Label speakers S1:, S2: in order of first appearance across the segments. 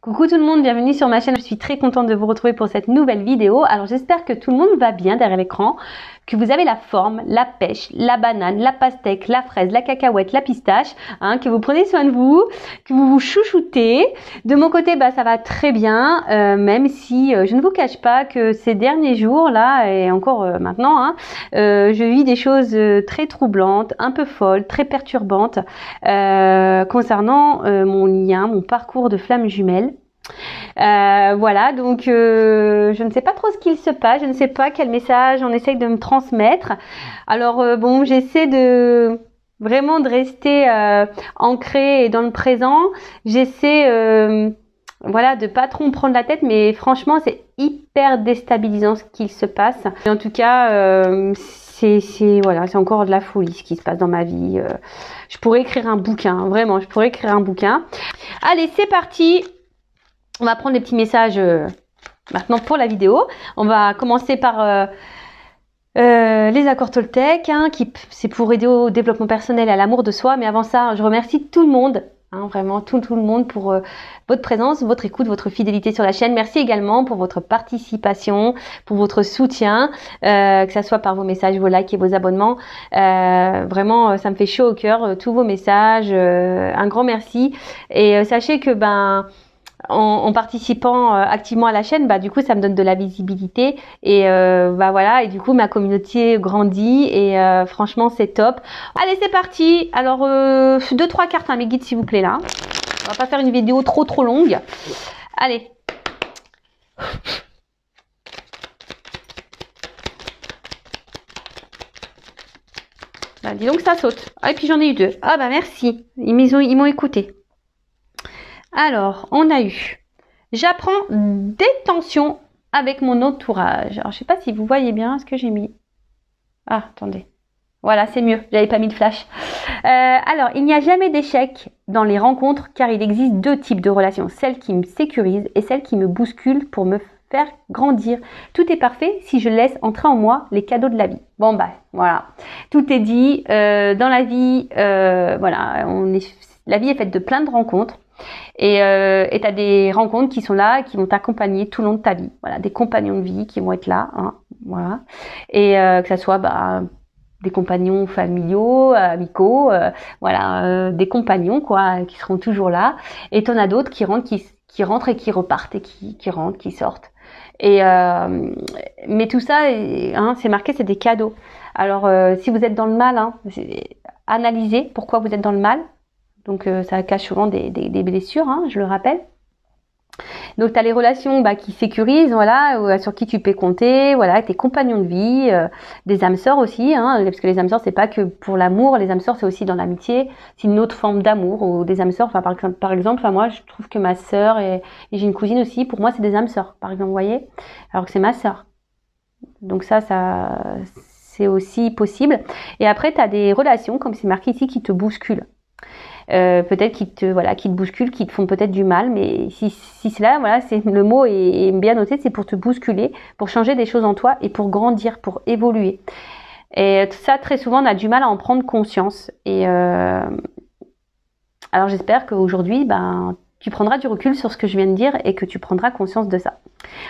S1: Coucou tout le monde, bienvenue sur ma chaîne. Je suis très contente de vous retrouver pour cette nouvelle vidéo. Alors j'espère que tout le monde va bien derrière l'écran, que vous avez la forme, la pêche, la banane, la pastèque, la fraise, la cacahuète, la pistache, que vous prenez soin de vous, que vous vous chouchoutez. De mon côté, ça va très bien, même si je ne vous cache pas que ces derniers jours là et encore maintenant, je vis des choses très troublantes, un peu folles, très perturbantes concernant mon parcours de flamme jumelle. Voilà, donc je ne sais pas trop ce qu'il se passe, je ne sais pas quel message on essaye de me transmettre. Alors bon, j'essaie de vraiment de rester ancrée et dans le présent. J'essaie voilà, de pas trop me prendre la tête, mais franchement c'est hyper déstabilisant ce qu'il se passe. Et en tout cas voilà, c'est encore de la folie ce qui se passe dans ma vie. Je pourrais écrire un bouquin, vraiment, je pourrais écrire un bouquin. Allez, c'est parti. On va prendre des petits messages maintenant pour la vidéo. On va commencer par les accords Toltec, c'est pour aider au développement personnel et à l'amour de soi. Mais avant ça, je remercie tout le monde, vraiment tout le monde pour votre présence, votre écoute, votre fidélité sur la chaîne. Merci également pour votre participation, pour votre soutien, que ce soit par vos messages, vos likes et vos abonnements. Vraiment, ça me fait chaud au cœur, tous vos messages. Un grand merci. Et sachez que en participant activement à la chaîne, du coup ça me donne de la visibilité et voilà, et du coup ma communauté grandit et franchement c'est top. Allez, c'est parti. Alors 2-3 cartes, mes guides s'il vous plaît là. On va pas faire une vidéo trop longue. Allez. Dis donc ça saute. Ah, et puis j'en ai eu 2. Ah merci. Ils m'ont écouté. Alors, on a eu « J'apprends des tensions avec mon entourage ». Alors, je ne sais pas si vous voyez bien ce que j'ai mis. Ah, attendez. Voilà, c'est mieux. J'avais pas mis de flash. Alors, il n'y a jamais d'échec dans les rencontres car il existe 2 types de relations. Celles qui me sécurisent et celles qui me bousculent pour me faire grandir. Tout est parfait si je laisse entrer en moi les cadeaux de la vie. Bon, voilà. Tout est dit. Dans la vie, voilà, la vie est faite de plein de rencontres. Et tu as des rencontres qui sont là, qui vont t'accompagner tout le long de ta vie. Voilà, des compagnons de vie qui vont être là, voilà. Et que ça soit des compagnons familiaux, amicaux, voilà, des compagnons quoi, qui seront toujours là. Et t'en as d'autres qui rentrent et qui repartent et qui rentrent, qui sortent. Et mais tout ça, c'est marqué, c'est des cadeaux. Alors si vous êtes dans le mal, analysez pourquoi vous êtes dans le mal. Donc ça cache souvent des blessures, je le rappelle. Donc tu as les relations qui sécurisent, voilà, sur qui tu peux compter, voilà, tes compagnons de vie, des âmes sœurs aussi, parce que les âmes sœurs c'est pas que pour l'amour, les âmes sœurs c'est aussi dans l'amitié, c'est une autre forme d'amour ou des âmes sœurs. Enfin par exemple, moi je trouve que ma sœur et j'ai une cousine aussi, pour moi c'est des âmes sœurs, par exemple, vous voyez, alors que c'est ma sœur. Donc ça c'est aussi possible. Et après tu as des relations comme c'est marqué ici qui te bousculent. Peut-être qui te bousculent, qui te font peut-être du mal, mais si c'est là, voilà, c'est le mot est bien noté, c'est pour te bousculer, pour changer des choses en toi et pour grandir, pour évoluer. Et tout ça, très souvent, on a du mal à en prendre conscience. Et alors j'espère qu'aujourd'hui, tu prendras du recul sur ce que je viens de dire et que tu prendras conscience de ça.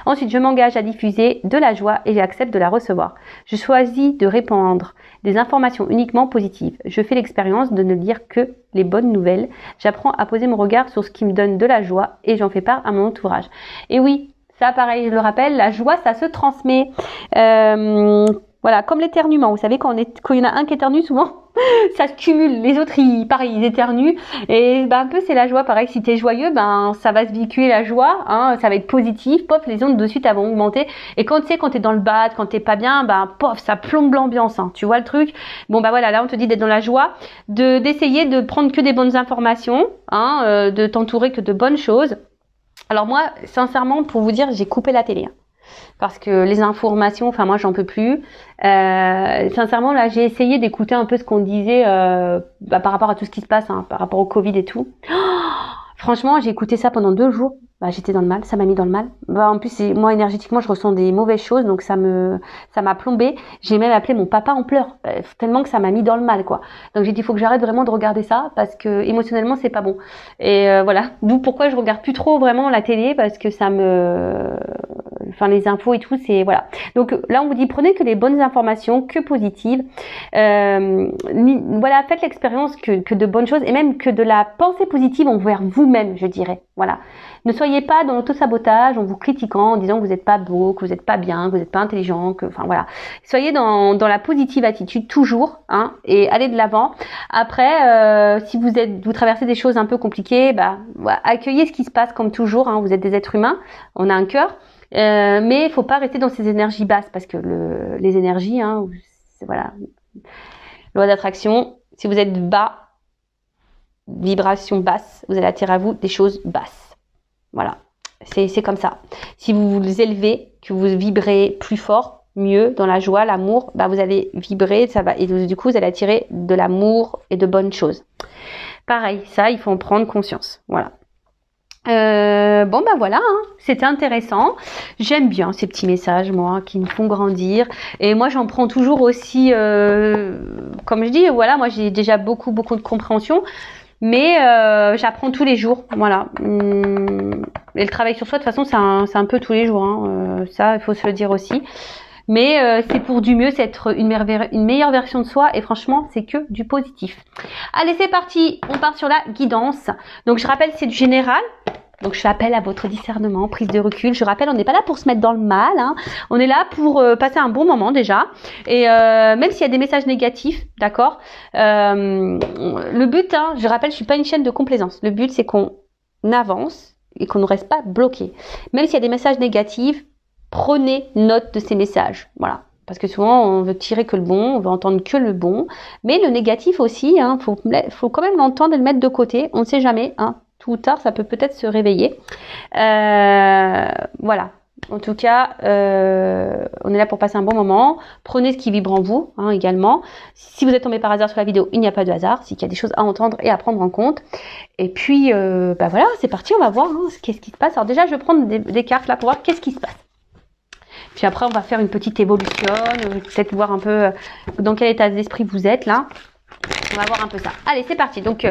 S1: Ensuite, je m'engage à diffuser de la joie et j'accepte de la recevoir. Je choisis de répandre des informations uniquement positives. Je fais l'expérience de ne lire que les bonnes nouvelles. J'apprends à poser mon regard sur ce qui me donne de la joie et j'en fais part à mon entourage. Et oui, ça pareil, je le rappelle, la joie, ça se transmet. Voilà, comme l'éternuement. Vous savez, quand il y en a un qui éternue, souvent, ça se cumule. Les autres, ils éternuent. Et un peu, c'est la joie. Pareil, si tu es joyeux, ça va se véhiculer la joie. Ça va être positif. Pof, les ondes de suite, elles vont augmenter. Et quand tu es dans le bad, quand t'es pas bien, pof, ça plombe l'ambiance. Tu vois le truc? Bon, voilà, là, on te dit d'être dans la joie, d'essayer de prendre que des bonnes informations, de t'entourer que de bonnes choses. Alors moi, sincèrement, pour vous dire, j'ai coupé la télé. Parce que les informations, moi j'en peux plus. Sincèrement là, j'ai essayé d'écouter un peu ce qu'on disait par rapport à tout ce qui se passe, par rapport au Covid et tout. Franchement, j'ai écouté ça pendant 2 jours. Bah, j'étais dans le mal, ça m'a mis dans le mal. Bah, en plus, moi, énergétiquement, je ressens des mauvaises choses, donc ça m'a plombé. J'ai même appelé mon papa en pleurs, tellement que ça m'a mis dans le mal, quoi. Donc j'ai dit, il faut que j'arrête vraiment de regarder ça, parce que émotionnellement, c'est pas bon. Et voilà, d'où pourquoi je regarde plus trop vraiment la télé, parce que enfin les infos et tout, c'est voilà. Donc là, on vous dit, prenez que les bonnes informations, que positives. Voilà, faites l'expérience que de bonnes choses, et même que de la pensée positive envers vous-même, je dirais. Voilà. Ne soyez pas dans l'auto-sabotage en vous critiquant, en disant que vous n'êtes pas beau, que vous n'êtes pas bien, que vous n'êtes pas intelligent, enfin voilà. Soyez dans la positive attitude toujours, hein, et allez de l'avant. Après, si vous traversez des choses un peu compliquées, bah voilà, accueillez ce qui se passe comme toujours, hein, vous êtes des êtres humains, on a un cœur, mais il faut pas rester dans ces énergies basses, parce que les énergies, hein, voilà, loi d'attraction, si vous êtes bas, vibration basse, vous allez attirer à vous des choses basses. Voilà, c'est comme ça. Si vous vous élevez, que vous vibrez plus fort, mieux, dans la joie, l'amour, bah vous allez vibrer, ça va, et du coup, vous allez attirer de l'amour et de bonnes choses. Pareil, ça, il faut en prendre conscience. Voilà. Bon, bah voilà, hein. C'était intéressant. J'aime bien ces petits messages, moi, qui me font grandir. Et moi, j'en prends toujours aussi, comme je dis, voilà, moi, j'ai déjà beaucoup de compréhension. Mais j'apprends tous les jours, voilà. Et le travail sur soi, de toute façon, c'est un peu tous les jours, hein. Ça, il faut se le dire aussi. Mais c'est pour du mieux, c'est être une meilleure version de soi. Et franchement, c'est que du positif. Allez, c'est parti. On part sur la guidance. Donc, je rappelle, c'est du général. Donc, je fais appel à votre discernement, prise de recul. Je rappelle, on n'est pas là pour se mettre dans le mal, hein. On est là pour passer un bon moment déjà. Et même s'il y a des messages négatifs, d'accord, le but, hein, je rappelle, je suis pas une chaîne de complaisance. Le but, c'est qu'on avance et qu'on ne reste pas bloqué. Même s'il y a des messages négatifs, prenez note de ces messages. Voilà. Parce que souvent, on veut tirer que le bon, on veut entendre que le bon. Mais le négatif aussi, hein, faut quand même l'entendre et le mettre de côté. On ne sait jamais, hein. Tôt ou tard, ça peut peut-être se réveiller. Voilà. En tout cas, on est là pour passer un bon moment. Prenez ce qui vibre en vous, hein, également. Si vous êtes tombé par hasard sur la vidéo, il n'y a pas de hasard. C'est qu'il y a des choses à entendre et à prendre en compte. Et puis, bah voilà, c'est parti. On va voir, hein, qu'est-ce qui se passe. Alors déjà, je vais prendre des cartes là pour voir qu'est-ce qui se passe. Puis après, on va faire une petite évolution. Peut-être voir un peu dans quel état d'esprit vous êtes là. On va voir un peu ça. Allez, c'est parti. Donc,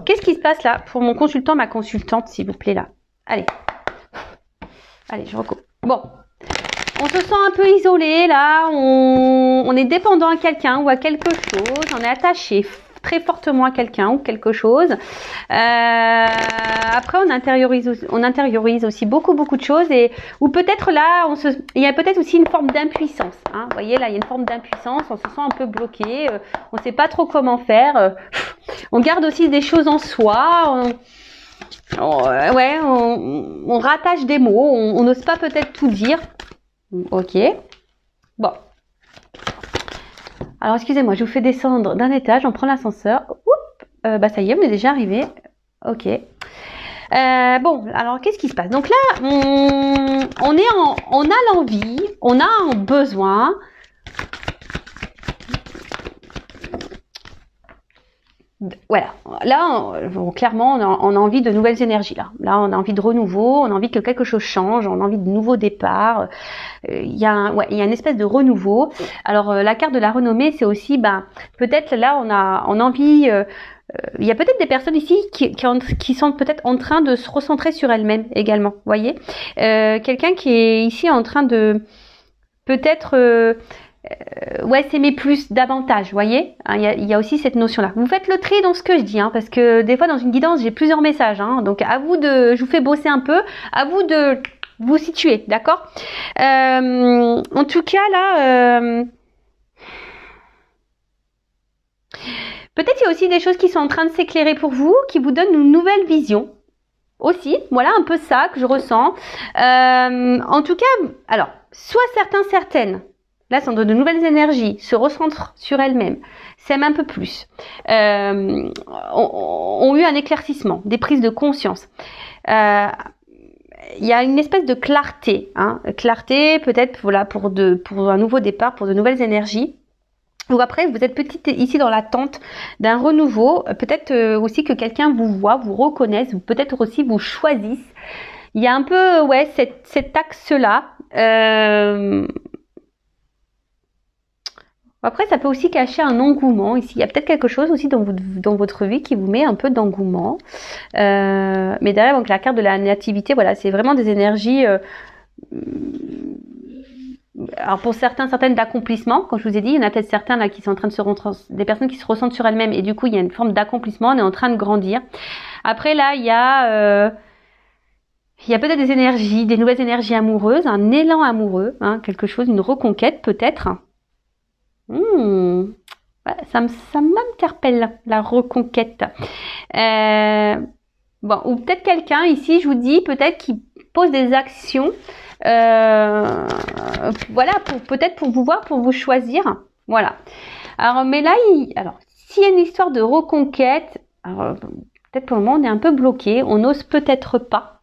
S1: qu'est-ce qui se passe là pour mon consultant, ma consultante, s'il vous plaît, là? Allez. Allez, je recoupe. Bon. On se sent un peu isolé, là. On est dépendant à quelqu'un ou à quelque chose. On est attaché très fortement à quelqu'un ou quelque chose. Après, on intériorise aussi beaucoup de choses. Ou peut-être là, il y a peut-être aussi une forme d'impuissance. Hein. Vous voyez, là, il y a une forme d'impuissance. On se sent un peu bloqué. On ne sait pas trop comment faire. On garde aussi des choses en soi. On rattache des mots. On n'ose pas peut-être tout dire. Ok. Bon. Alors, excusez-moi, je vous fais descendre d'un étage. On prend l'ascenseur. Bah, ça y est, on est déjà arrivé. Ok. Bon, alors, qu'est-ce qui se passe? Donc là, on a l'envie, on a un besoin. Voilà, là, clairement, on a envie de nouvelles énergies. Là, on a envie de renouveau, on a envie que quelque chose change, on a envie de nouveaux départs. Il y a une espèce de renouveau. Alors, la carte de la renommée, c'est aussi, peut-être là, on a envie. Il y a peut-être des personnes ici qui sont peut-être en train de se recentrer sur elles-mêmes également. Vous voyez, quelqu'un qui est ici en train de peut-être s'aimer plus, davantage, vous voyez, hein, il y a aussi cette notion-là. Vous faites le tri dans ce que je dis, hein, parce que des fois dans une guidance, j'ai plusieurs messages, hein, donc à vous je vous fais bosser un peu, à vous de vous situer, d'accord. En tout cas, là, peut-être il y a aussi des choses qui sont en train de s'éclairer pour vous, qui vous donnent une nouvelle vision. Aussi, voilà un peu ça que je ressens. En tout cas, alors, soit certaines, là, sont de nouvelles énergies, se recentrent sur elles-mêmes, s'aiment un peu plus, ont eu un éclaircissement, des prises de conscience. Il y a une espèce de clarté, hein, clarté peut-être voilà, pour un nouveau départ, pour de nouvelles énergies. Ou après, vous êtes peut-être ici dans l'attente d'un renouveau. Peut-être aussi que quelqu'un vous voit, vous reconnaisse, ou peut-être aussi vous choisisse. Il y a un peu, ouais, cet axe-là. Après, ça peut aussi cacher un engouement. Ici, il y a peut-être quelque chose aussi dans votre vie qui vous met un peu d'engouement. Mais derrière, donc, la carte de la nativité, voilà, c'est vraiment des énergies... alors pour certaines d'accomplissement, comme je vous ai dit, il y en a peut-être certains là qui sont en train de se rentrer, des personnes qui se ressentent sur elles-mêmes et du coup il y a une forme d'accomplissement, on est en train de grandir. Après là il y a peut-être des énergies, des nouvelles énergies amoureuses, un élan amoureux, hein, quelque chose, une reconquête peut-être. Ouais, ça m'interpelle la reconquête. Bon, ou peut-être quelqu'un ici, je vous dis, peut-être qui pose des actions. Voilà, peut-être pour vous voir, pour vous choisir. Voilà. Alors, mais là, alors, s'il y a une histoire de reconquête, alors, peut-être pour le moment, on est un peu bloqué. On n'ose peut-être pas.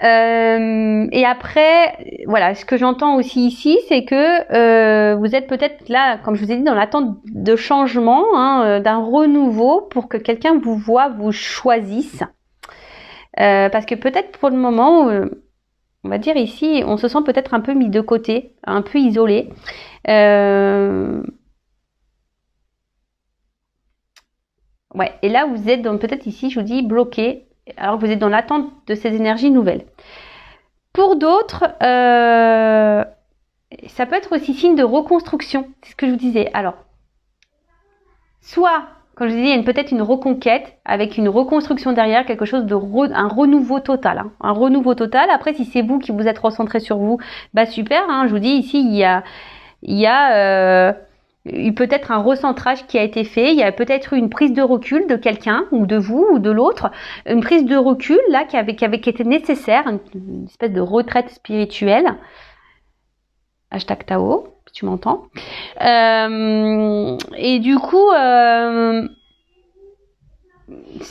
S1: Et après, voilà, ce que j'entends aussi ici, c'est que vous êtes peut-être là, comme je vous ai dit, dans l'attente de changement, hein, d'un renouveau pour que quelqu'un vous voit, vous choisisse. Parce que peut-être pour le moment, on va dire ici, on se sent peut-être un peu mis de côté, un peu isolé. Ouais, et là, vous êtes peut-être ici, je vous dis, bloqué. Alors vous êtes dans l'attente de ces énergies nouvelles. Pour d'autres, ça peut être aussi signe de reconstruction. C'est ce que je vous disais. Alors, soit, comme je vous disais, il y a peut-être une reconquête avec une reconstruction derrière, quelque chose de un renouveau total. Hein, un renouveau total. Après, si c'est vous qui vous êtes recentré sur vous, bah super. Hein, je vous dis ici, il y a peut-être un recentrage qui a été fait, il y a peut-être eu une prise de recul de quelqu'un, ou de vous, ou de l'autre, une prise de recul là qui était nécessaire, une espèce de retraite spirituelle. Hashtag Tao, si tu m'entends. Et du coup,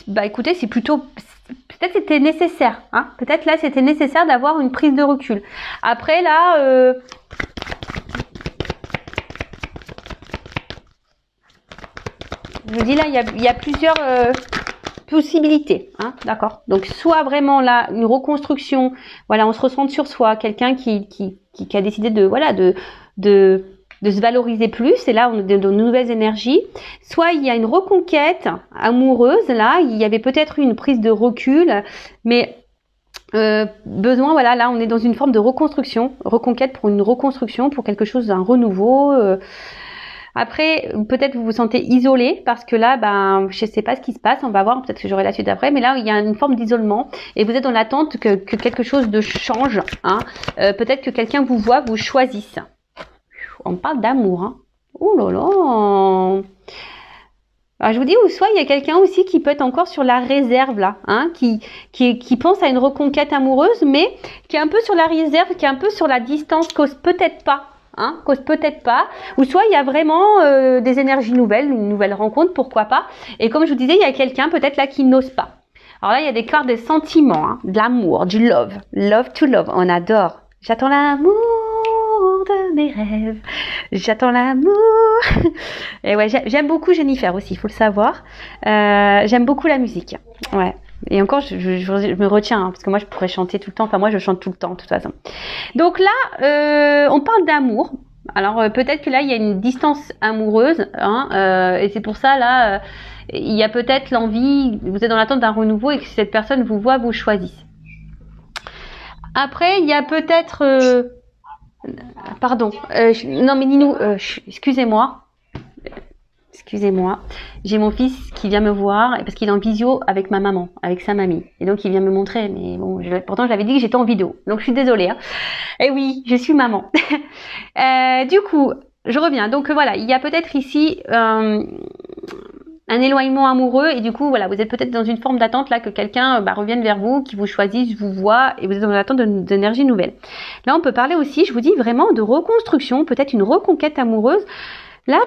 S1: bah écoutez, c'est plutôt... Peut-être c'était nécessaire, hein. Peut-être là c'était nécessaire d'avoir une prise de recul. Après là... je vous dis là, il y a plusieurs possibilités, hein, d'accord. Donc soit vraiment là une reconstruction, voilà, on se ressent sur soi, quelqu'un qui a décidé de se valoriser plus, et là on est dans de nouvelles énergies. Soit il y a une reconquête amoureuse, là il y avait peut-être eu une prise de recul, mais besoin, voilà, là on est dans une forme de reconquête pour une reconstruction, pour quelque chose, un renouveau. Après, peut-être vous vous sentez isolé parce que là, ben, je sais pas ce qui se passe. On va voir, peut-être que j'aurai la suite après. Mais là, il y a une forme d'isolement et vous êtes dans l'attente que quelque chose de change. Hein. Peut-être que quelqu'un vous voit, vous choisisse. On parle d'amour. Hein. Oh là là. Alors, je vous dis, ou soit il y a quelqu'un aussi qui peut être encore sur la réserve là, hein, qui pense à une reconquête amoureuse, mais qui est un peu sur la réserve, qui est un peu sur la distance, cause peut-être pas. Hein, cause peut-être pas, ou soit il y a vraiment des énergies nouvelles, une nouvelle rencontre, pourquoi pas. Et comme je vous disais, il y a quelqu'un peut-être là qui n'ose pas. Alors là, il y a des cartes des sentiments, hein, de l'amour, du love to love, on adore. J'attends l'amour de mes rêves, j'attends l'amour. Et ouais, j'aime beaucoup Jennifer aussi, il faut le savoir. J'aime beaucoup la musique, ouais. Et encore, je me retiens, hein, parce que moi, je pourrais chanter tout le temps. Enfin, moi, je chante tout le temps, de toute façon. Donc là, on parle d'amour. Alors, peut-être que là, il y a une distance amoureuse. Hein, et c'est pour ça, là, il y a peut-être l'envie, vous êtes dans l'attente d'un renouveau et que cette personne vous voit, vous choisisse. Après, il y a peut-être... pardon. Non, mais Ninou, excusez-moi. Excusez-moi, j'ai mon fils qui vient me voir parce qu'il est en visio avec ma maman, avec sa mamie. Et donc il vient me montrer, mais bon, pourtant je l'avais dit que j'étais en vidéo. Donc je suis désolée. Hein. Et oui, je suis maman. Du coup, je reviens. Donc voilà, il y a peut-être ici un éloignement amoureux et du coup voilà, vous êtes peut-être dans une forme d'attente là que quelqu'un revienne vers vous, qui vous choisisse, vous voit et vous êtes dans l'attente d'énergie nouvelle. Là, on peut parler aussi, je vous dis vraiment de reconstruction, peut-être une reconquête amoureuse. Là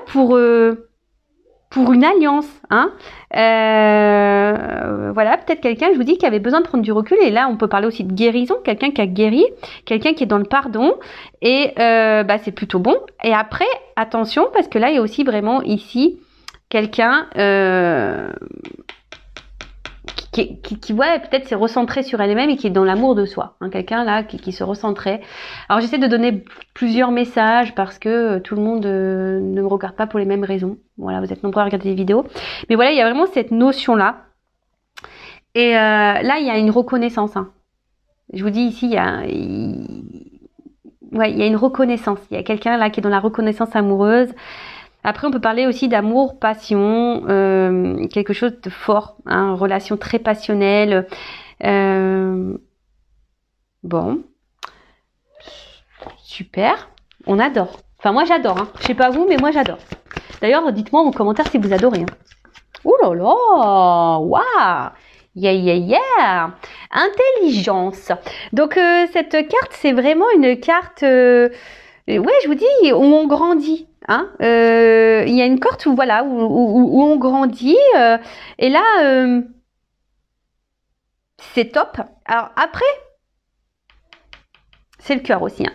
S1: pour une alliance, hein. Voilà, peut-être quelqu'un, je vous dis, qui avait besoin de prendre du recul. Et là, on peut parler aussi de guérison, quelqu'un qui a guéri, quelqu'un qui est dans le pardon. Et c'est plutôt bon. Et après, attention, parce que là, il y a aussi vraiment ici quelqu'un qui ouais, peut-être s'est recentré sur elle-même et qui est dans l'amour de soi. Hein, quelqu'un là qui se recentrait. Alors j'essaie de donner plusieurs messages parce que tout le monde ne me regarde pas pour les mêmes raisons. Voilà, vous êtes nombreux à regarder des vidéos. Mais voilà, il y a vraiment cette notion-là. Et là, il y a une reconnaissance. Hein. Je vous dis ici, il y a une reconnaissance. Il y a quelqu'un là qui est dans la reconnaissance amoureuse. Après, on peut parler aussi d'amour, passion, quelque chose de fort, hein, relation très passionnelle. Bon, super, on adore. Enfin, moi j'adore. Hein. Je sais pas vous, mais moi j'adore. D'ailleurs, dites-moi en commentaire si vous adorez. Hein. Ouh là là, waouh, yeah, intelligence. Donc cette carte, c'est vraiment une carte. Ouais, je vous dis, où on grandit. Hein, il y a une carte où voilà où on grandit et là c'est top. Alors après c'est le cœur aussi. Hein.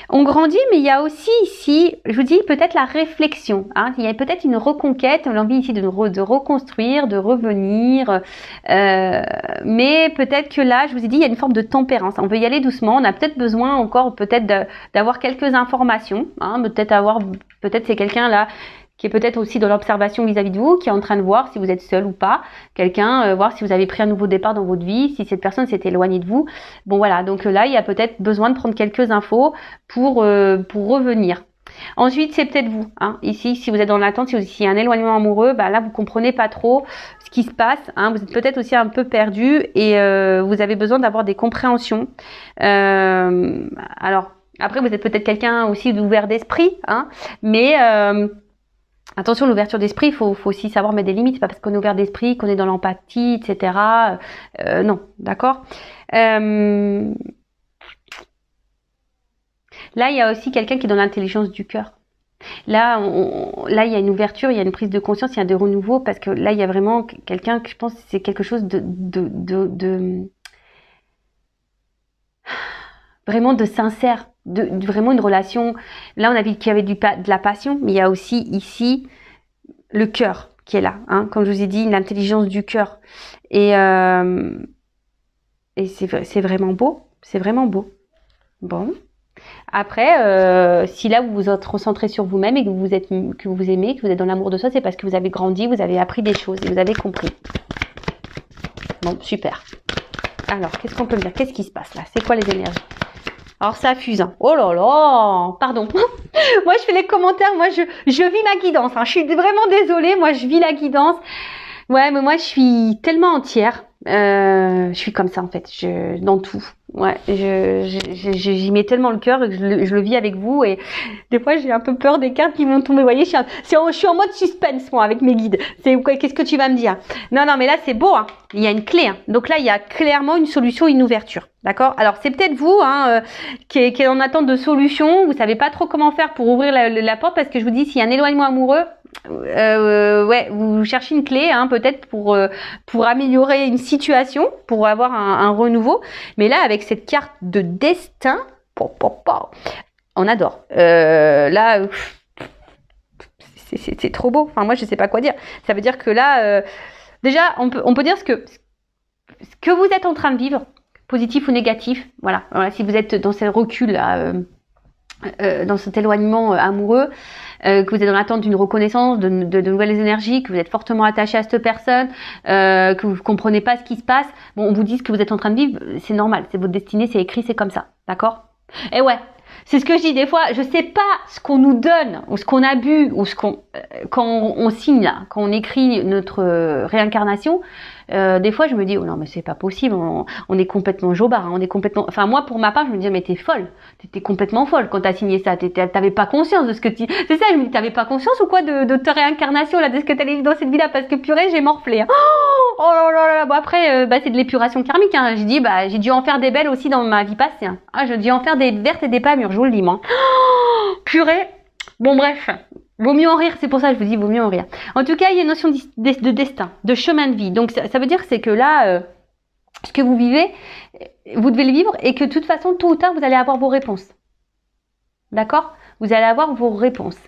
S1: On grandit, mais il y a aussi ici, je vous dis peut-être la réflexion. Hein, il y a peut-être une reconquête, l'envie ici de reconstruire, de revenir. Mais peut-être que là, je vous ai dit, il y a une forme de tempérance. On veut y aller doucement. On a peut-être besoin encore peut-être d'avoir quelques informations. Hein, peut-être c'est quelqu'un là qui est peut-être aussi dans l'observation vis-à-vis de vous, qui est en train de voir si vous êtes seul ou pas, quelqu'un, voir si vous avez pris un nouveau départ dans votre vie, si cette personne s'est éloignée de vous. Bon voilà, donc là, il y a peut-être besoin de prendre quelques infos pour revenir. Ensuite, c'est peut-être vous. Hein. Ici, si vous êtes dans l'attente, si y a un éloignement amoureux, bah là, vous comprenez pas trop ce qui se passe. Hein. Vous êtes peut-être aussi un peu perdu et vous avez besoin d'avoir des compréhensions. Alors, après, vous êtes peut-être quelqu'un aussi d'ouvert d'esprit, hein, mais... attention, l'ouverture d'esprit, il faut aussi savoir mettre des limites. C'est pas parce qu'on est ouvert d'esprit, qu'on est dans l'empathie, etc. Non, d'accord. Là, il y a aussi quelqu'un qui est dans l'intelligence du cœur. Là, là, il y a une ouverture, il y a une prise de conscience, il y a des renouveaux, parce que là, il y a vraiment quelqu'un que je pense que c'est quelque chose de vraiment de sincère, vraiment une relation. Là, on a vu qu'il y avait de la passion, mais il y a aussi ici le cœur qui est là, hein, comme je vous ai dit, l'intelligence du cœur. Et c'est vraiment beau, c'est vraiment beau. Bon. Après, si là vous vous êtes recentré sur vous-même et que vous aimez, que vous êtes dans l'amour de soi, c'est parce que vous avez grandi, vous avez appris des choses et vous avez compris. Bon, super. Alors, qu'est-ce qu'on peut me dire? Qu'est-ce qui se passe là? C'est quoi les énergies? Alors ça fuse. Hein. Oh là là, pardon. Moi je fais les commentaires, moi je vis ma guidance. Hein. Je suis vraiment désolée, moi je vis la guidance. Ouais, mais moi je suis tellement entière. Je suis comme ça en fait, dans tout. Ouais, j'y mets tellement le cœur que je le vis avec vous et des fois j'ai un peu peur des cartes qui vont tomber. Vous voyez, je suis en mode suspense moi avec mes guides. Qu'est-ce que tu vas me dire? Non, mais là c'est beau. Hein. Il y a une clé. Hein. Donc là il y a clairement une solution, une ouverture. D'accord? Alors c'est peut-être vous hein, qui est en attente de solution. Vous savez pas trop comment faire pour ouvrir la porte parce que je vous dis s'il y a un éloignement amoureux. Ouais, vous cherchez une clé, hein, peut-être pour améliorer une situation, pour avoir un renouveau. Mais là, avec cette carte de destin, on adore. Là, c'est trop beau. Enfin, moi, je sais pas quoi dire. Ça veut dire que là, déjà, on peut dire ce que vous êtes en train de vivre, positif ou négatif. Voilà. Si vous êtes dans ce recul là, dans cet éloignement amoureux, que vous êtes dans l'attente d'une reconnaissance, de nouvelles énergies, que vous êtes fortement attaché à cette personne, que vous comprenez pas ce qui se passe, bon, on vous dit ce que vous êtes en train de vivre, c'est normal, c'est votre destinée, c'est écrit, c'est comme ça, d'accord? Et ouais, c'est ce que je dis des fois, je sais pas ce qu'on nous donne, ou ce qu'on a bu, ou quand on signe là, quand on écrit notre réincarnation, des fois je me dis oh non mais c'est pas possible, on est complètement jobard, hein, on est complètement. Enfin moi pour ma part je me dis mais t'es folle, t'étais complètement folle quand t'as signé ça, t'avais pas conscience de ce que tu. C'est ça je me dis t'avais pas conscience ou quoi de ta réincarnation là, de ce que t'allais vivre dans cette vie là parce que purée j'ai morflé. Hein. Oh là là là bon après c'est de l'épuration karmique. Hein. J'ai dû en faire des belles aussi dans ma vie passée. Hein. Ah j'ai dû en faire des vertes et des pas mûres, je vous le dis moi. Oh, purée. Bon bref. Vaut mieux en rire, c'est pour ça que je vous dis vaut mieux en rire. En tout cas, il y a une notion de destin, de chemin de vie. Donc ça veut dire c'est que là, ce que vous vivez, vous devez le vivre et que de toute façon, tôt ou tard, vous allez avoir vos réponses. D'accord? vous allez avoir vos réponses.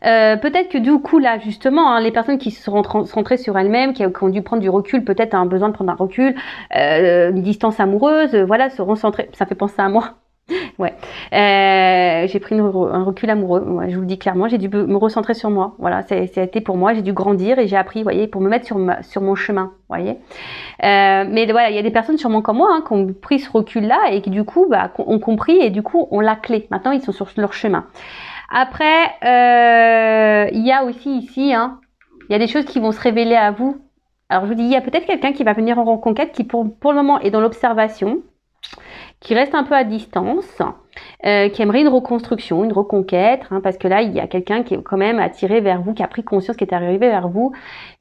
S1: Peut-être que du coup là justement les personnes qui se sont centrées sur elles-mêmes, qui ont dû prendre du recul, peut-être un besoin de prendre un recul, une distance amoureuse, voilà, seront centrées. Ça fait penser à moi. Ouais, j'ai pris un recul amoureux. Ouais, je vous le dis clairement, j'ai dû me recentrer sur moi. Voilà, ça a été pour moi. J'ai dû grandir et j'ai appris, vous voyez, pour me mettre sur mon chemin. Vous voyez. Mais voilà, il y a des personnes sûrement comme moi qui ont pris ce recul-là et qui du coup ont compris et du coup ont la clé. Maintenant, ils sont sur leur chemin. Après, il y a aussi ici, il y a des choses qui vont se révéler à vous. Alors je vous dis, il y a peut-être quelqu'un qui va venir en reconquête qui pour le moment est dans l'observation, qui reste un peu à distance, qui aimerait une reconstruction, une reconquête, parce que là, il y a quelqu'un qui est quand même attiré vers vous, qui a pris conscience, qui est arrivé vers vous,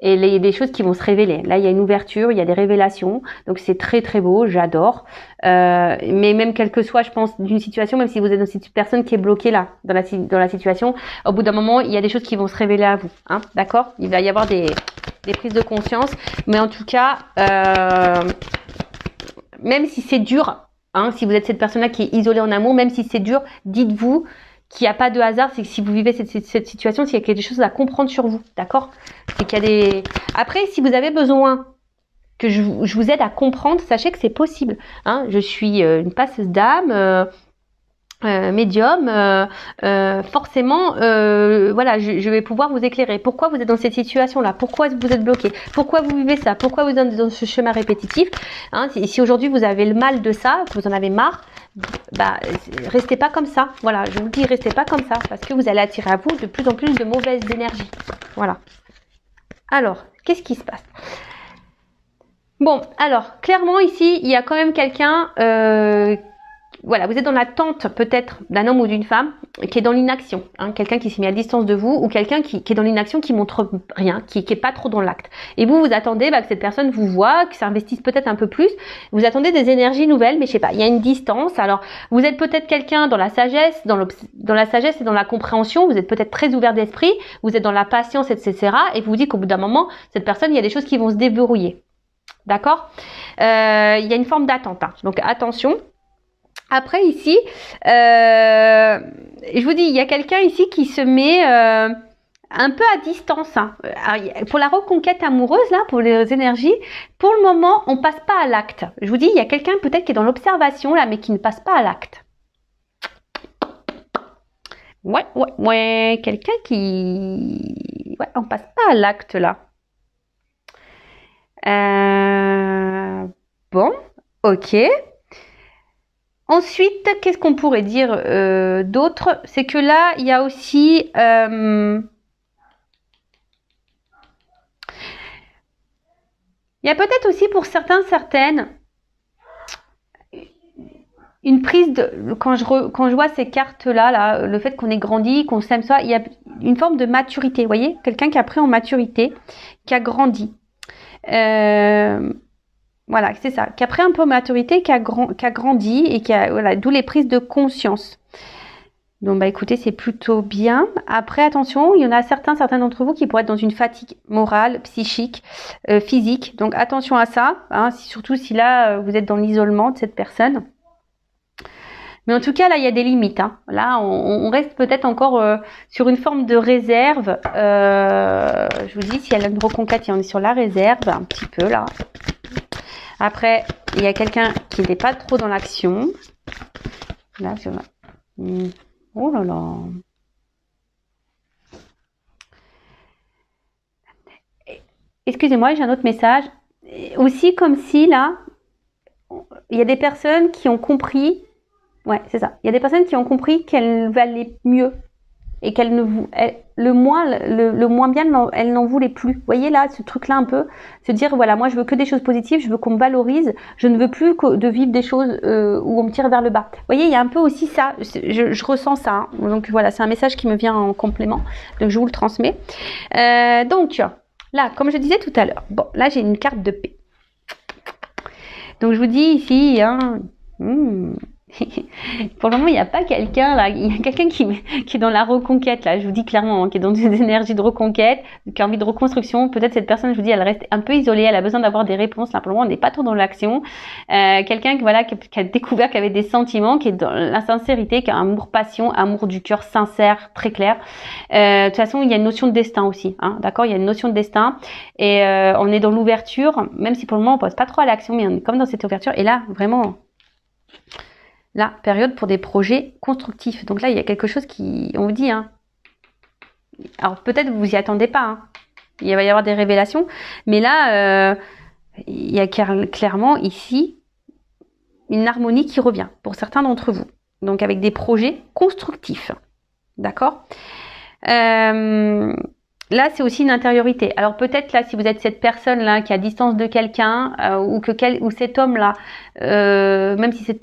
S1: et il y a des choses qui vont se révéler. Là, il y a une ouverture, il y a des révélations, donc c'est très très beau, j'adore. Mais même quel que soit, je pense, d'une situation, même si vous êtes dans cette personne qui est bloquée là, dans la situation, au bout d'un moment, il y a des choses qui vont se révéler à vous, d'accord? Il va y avoir des prises de conscience, mais en tout cas, même si c'est dur, si vous êtes cette personne-là qui est isolée en amour, même si c'est dur, dites-vous qu'il n'y a pas de hasard. C'est que si vous vivez cette situation, c'est qu'il y a des choses à comprendre sur vous, d'accord? C'est qu'il y a des... Après, si vous avez besoin que je vous aide à comprendre, sachez que c'est possible. Je suis une passeuse d'âme, médium, forcément, voilà, je vais pouvoir vous éclairer. Pourquoi vous êtes dans cette situation-là? Pourquoi vous êtes bloqué? Pourquoi vous vivez ça? Pourquoi vous êtes dans ce schéma répétitif? Si aujourd'hui vous avez le mal de ça, que vous en avez marre, restez pas comme ça. Voilà, je vous dis, restez pas comme ça, parce que vous allez attirer à vous de plus en plus de mauvaises énergies. Voilà. Alors, qu'est-ce qui se passe? Bon, alors, clairement ici, il y a quand même quelqu'un... voilà, vous êtes dans l'attente peut-être d'un homme ou d'une femme qui est dans l'inaction, quelqu'un qui s'est mis à distance de vous ou quelqu'un qui est dans l'inaction, qui montre rien, qui est pas trop dans l'acte. Et vous attendez que cette personne vous voit, que ça investisse peut-être un peu plus. Vous attendez des énergies nouvelles, mais je sais pas, il y a une distance. Alors, vous êtes peut-être quelqu'un dans la sagesse, dans la sagesse et dans la compréhension. Vous êtes peut-être très ouvert d'esprit, vous êtes dans la patience, etc. Et vous vous dites qu'au bout d'un moment, cette personne, il y a des choses qui vont se déverrouiller. D'accord? Il y a une forme d'attente. Donc, attention. Après ici, je vous dis, il y a quelqu'un ici qui se met un peu à distance. Alors, pour la reconquête amoureuse, là, pour les énergies, pour le moment, on passe pas à l'acte. Je vous dis, il y a quelqu'un peut-être qui est dans l'observation, là, mais qui ne passe pas à l'acte. Ouais, quelqu'un qui... Ouais, on passe pas à l'acte, là. Bon, ok. Ensuite, qu'est-ce qu'on pourrait dire d'autre? C'est que là, il y a aussi... il y a peut-être aussi pour certains, certaines, une prise de... Quand je vois ces cartes-là, là, le fait qu'on ait grandi, qu'on s'aime soi, il y a une forme de maturité, vous voyez? Quelqu'un qui a pris en maturité, qui a grandi. Voilà, c'est ça, qui a pris un peu de maturité, qui a grandi et qui a, voilà, d'où les prises de conscience. Donc, écoutez, c'est plutôt bien. Après, attention, il y en a certains d'entre vous qui pourraient être dans une fatigue morale, psychique, physique. Donc, attention à ça, surtout si là, vous êtes dans l'isolement de cette personne. Mais en tout cas, là, il y a des limites. Là, on reste peut-être encore sur une forme de réserve. Je vous dis, si elle a une reconquête, on est sur la réserve, un petit peu, là. Après, il y a quelqu'un qui n'est pas trop dans l'action. Là, je vois. Oh là là. Excusez-moi, j'ai un autre message. Aussi, comme si, là, il y a des personnes qui ont compris... Ouais, c'est ça. Il y a des personnes qui ont compris qu'elles valaient mieux. Et qu'elles ne vous... Le moins bien, elle n'en voulait plus. Vous voyez là, ce truc-là un peu, se dire, voilà, moi je veux que des choses positives, je veux qu'on me valorise, je ne veux plus de vivre des choses où on me tire vers le bas. Vous voyez, il y a un peu aussi ça, je ressens ça. Donc voilà, c'est un message qui me vient en complément, donc je vous le transmets. Donc là, comme je disais tout à l'heure, bon, là j'ai une carte de paix. Donc je vous dis ici, Pour le moment, il n'y a pas quelqu'un là. Il y a quelqu'un qui est dans la reconquête là. Je vous dis clairement, hein, qui est dans des énergies de reconquête, qui a envie de reconstruction. Peut-être cette personne, je vous dis, elle reste un peu isolée. Elle a besoin d'avoir des réponses. Là, pour le moment, on n'est pas trop dans l'action. Quelqu'un qui a découvert, qui avait des sentiments, qui est dans la sincérité, qui a un amour passion, amour du cœur sincère, très clair. De toute façon, il y a une notion de destin aussi. Hein, d'accord, il y a une notion de destin et on est dans l'ouverture. Même si pour le moment, on passe pas trop à l'action, mais on est comme dans cette ouverture. Et là, vraiment. La période pour des projets constructifs. Donc là, il y a quelque chose qui, on vous dit, hein. Alors peut-être vous y attendez pas, hein. Il va y avoir des révélations, mais là, il y a clairement ici une harmonie qui revient pour certains d'entre vous. Donc avec des projets constructifs, d'accord. Là, c'est aussi une intériorité. Alors peut-être là, si vous êtes cette personne-là qui est à distance de quelqu'un ou cet homme-là, même si c'est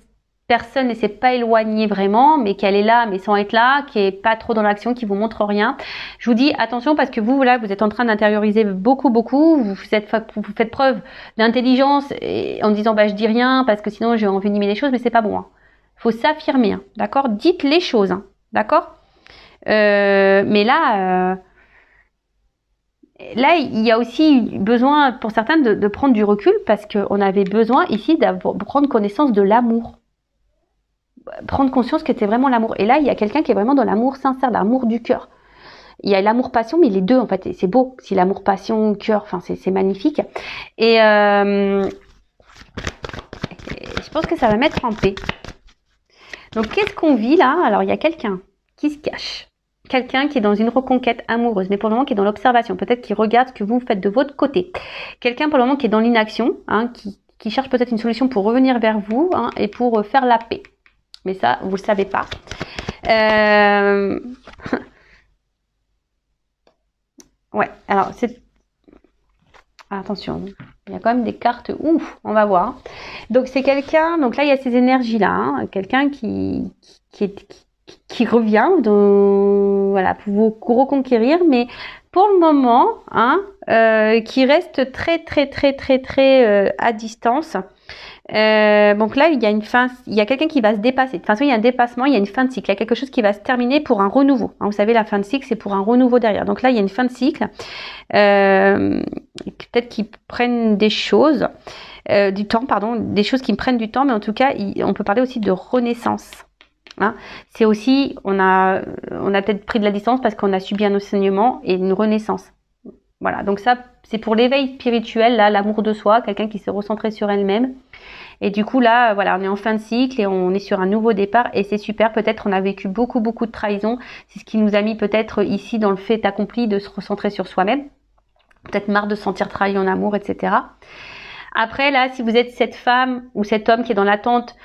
S1: personne ne s'est pas éloigné vraiment, mais qu'elle est là, mais sans être là, qui est pas trop dans l'action, qui vous montre rien. Je vous dis attention parce que vous, là, vous êtes en train d'intérioriser beaucoup, vous faites preuve d'intelligence en disant bah je dis rien parce que sinon j'ai envenimé les choses, mais c'est pas bon. Hein. Faut s'affirmer, hein, d'accord. Dites les choses, hein, d'accord. Mais là, il y a aussi besoin pour certains de prendre du recul parce qu'on avait besoin ici de prendre connaissance de l'amour. Prendre conscience que c'était vraiment l'amour. Et là, il y a quelqu'un qui est vraiment dans l'amour sincère, l'amour du cœur. Il y a l'amour-passion, mais les deux, en fait, c'est beau. Si l'amour-passion, cœur, enfin, c'est magnifique. Et je pense que ça va mettre en paix. Donc, qu'est-ce qu'on vit là? Alors, il y a quelqu'un qui se cache. Quelqu'un qui est dans une reconquête amoureuse, mais pour le moment qui est dans l'observation. Peut-être qui regarde ce que vous faites de votre côté. Quelqu'un pour le moment qui est dans l'inaction, hein, qui cherche peut-être une solution pour revenir vers vous, hein, et pour faire la paix. Mais ça, vous ne le savez pas. Ouais, alors c'est... Attention, il y a quand même des cartes. Ouf, on va voir. Donc c'est quelqu'un, donc là il y a ces énergies-là. Hein, quelqu'un qui revient voilà, pour vous reconquérir, mais pour le moment, hein, qui reste très à distance. Donc là, il y a une fin, il y a quelqu'un qui va se dépasser. De toute façon, il y a un dépassement, il y a une fin de cycle. Il y a quelque chose qui va se terminer pour un renouveau. Hein, vous savez, la fin de cycle, c'est pour un renouveau derrière. Donc là, il y a une fin de cycle. Peut-être qu'ils prennent des choses, du temps, pardon, des choses qui me prennent du temps, mais en tout cas, on peut parler aussi de renaissance. Hein, c'est aussi, on a peut-être pris de la distance parce qu'on a subi un enseignement et une renaissance. Voilà, donc ça, c'est pour l'éveil spirituel, là, l'amour de soi, quelqu'un qui s'est recentré sur elle-même. Et du coup, là, voilà, on est en fin de cycle et on est sur un nouveau départ et c'est super. Peut-être on a vécu beaucoup de trahison. C'est ce qui nous a mis peut-être ici dans le fait accompli de se recentrer sur soi-même. Peut-être marre de se sentir trahi en amour, etc. Après, là, si vous êtes cette femme ou cet homme qui est dans l'attente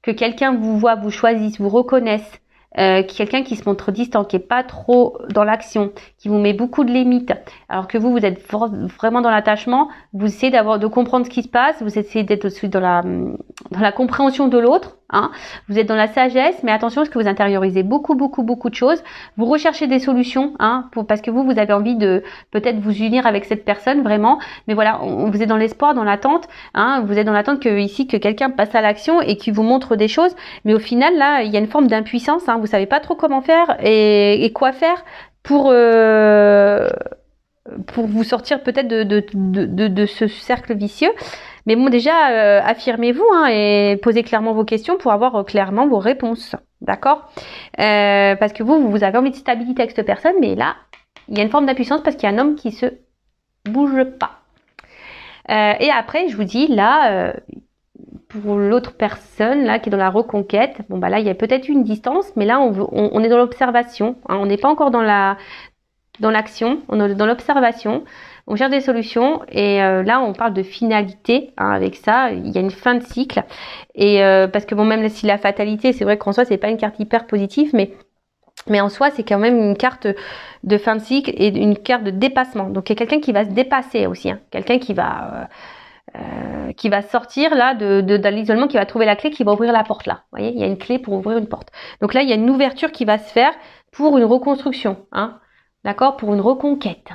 S1: que quelqu'un vous voit, vous choisisse, vous reconnaisse, quelqu'un qui se montre distant, qui est pas trop dans l'action, qui vous met beaucoup de limites, alors que vous êtes vraiment dans l'attachement, vous essayez de comprendre ce qui se passe, vous essayez d'être aussi dans la compréhension de l'autre, hein. Vous êtes dans la sagesse, mais attention parce que vous intériorisez beaucoup de choses. Vous recherchez des solutions, hein, parce que vous avez envie de peut-être vous unir avec cette personne vraiment, mais voilà, vous êtes dans l'espoir, dans l'attente, hein, vous êtes dans l'attente que quelqu'un passe à l'action et qui vous montre des choses, mais au final là, il y a une forme d'impuissance, hein, vous savez pas trop comment faire et quoi faire pour vous sortir peut-être de ce cercle vicieux. Mais bon, déjà, affirmez-vous, hein, et posez clairement vos questions pour avoir clairement vos réponses. D'accord, parce que vous avez envie de stabilité avec cette personne, mais là, il y a une forme d'impuissance parce qu'il y a un homme qui se bouge pas. Et après, je vous dis, là, pour l'autre personne, là, qui est dans la reconquête, bon, bah là, il y a peut-être une distance, mais là, on est dans l'observation. Hein, on n'est pas encore dans l'action, on est dans l'observation. On cherche des solutions et là on parle de finalité, hein, avec ça, il y a une fin de cycle et parce que bon, même si la fatalité, c'est vrai qu'en soi c'est pas une carte hyper positive, mais en soi c'est quand même une carte de fin de cycle et une carte de dépassement. Donc il y a quelqu'un qui va se dépasser aussi, hein, quelqu'un qui va sortir là de l'isolement, qui va trouver la clé, qui va ouvrir la porte là. Vous voyez, il y a une clé pour ouvrir une porte. Donc là il y a une ouverture qui va se faire pour une reconstruction, hein, d'accord, pour une reconquête.